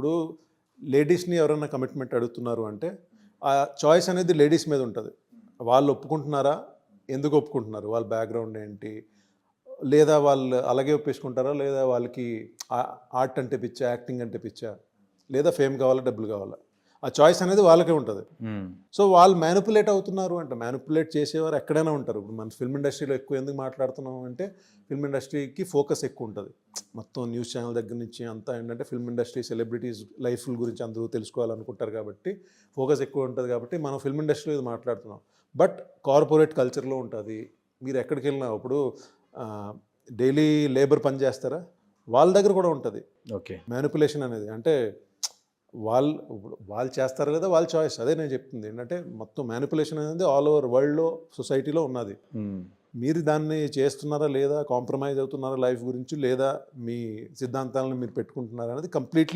ఇప్పుడు లేడీస్ని ఎవరైనా కమిట్మెంట్ అడుగుతున్నారు అంటే ఆ చాయిస్ అనేది లేడీస్ మీద ఉంటుంది. వాళ్ళు ఒప్పుకుంటున్నారా, ఎందుకు ఒప్పుకుంటున్నారు, వాళ్ళ బ్యాక్గ్రౌండ్ ఏంటి, లేదా వాళ్ళు అలాగే ఒప్పేసుకుంటారా, లేదా వాళ్ళకి ఆర్ట్ అంటే పిచ్చా, యాక్టింగ్ అంటే పిచ్చా, లేదా ఫేమ్ కావాలా, డబ్బులు కావాలా, ఆ చాయిస్ అనేది వాళ్ళకే ఉంటుంది. సో వాళ్ళు మ్యానిపులేట్ అవుతున్నారు అంటే, మ్యానిపులేట్ చేసేవారు ఎక్కడైనా ఉంటారు. ఇప్పుడు మన ఫిల్మ్ ఇండస్ట్రీలో ఎక్కువ ఎందుకు మాట్లాడుతున్నాం అంటే, ఫిల్మ్ ఇండస్ట్రీకి ఫోకస్ ఎక్కువ ఉంటుంది. మొత్తం న్యూస్ ఛానల్ దగ్గర నుంచి అంతా ఏంటంటే ఫిల్మ్ ఇండస్ట్రీ సెలబ్రిటీస్ లైఫ్ల గురించి అందరూ తెలుసుకోవాలనుకుంటారు కాబట్టి ఫోకస్ ఎక్కువ ఉంటుంది కాబట్టి మనం ఫిల్మ్ ఇండస్ట్రీలో ఇది మాట్లాడుతున్నాం. బట్ కార్పొరేట్ కల్చర్లో ఉంటుంది. మీరు ఎక్కడికి వెళ్ళినా ఇప్పుడు డైలీ లేబర్ పని చేస్తారా, వాళ్ళ దగ్గర కూడా ఉంటుంది ఓకే. మ్యానిపులేషన్ అనేది. అంటే వాళ్ళు చేస్తారు కదా, వాళ్ళ చాయిస్. అదే నేను చెప్తుంది ఏంటంటే, మొత్తం మ్యానిపులేషన్ అనేది ఆల్ ఓవర్ వరల్డ్లో సొసైటీలో ఉన్నది. మీరు దాన్ని చేస్తున్నారా లేదా, కాంప్రమైజ్ అవుతున్నారా లైఫ్ గురించి, లేదా మీ సిద్ధాంతాలను మీరు పెట్టుకుంటున్నారా అనేది కంప్లీట్లీ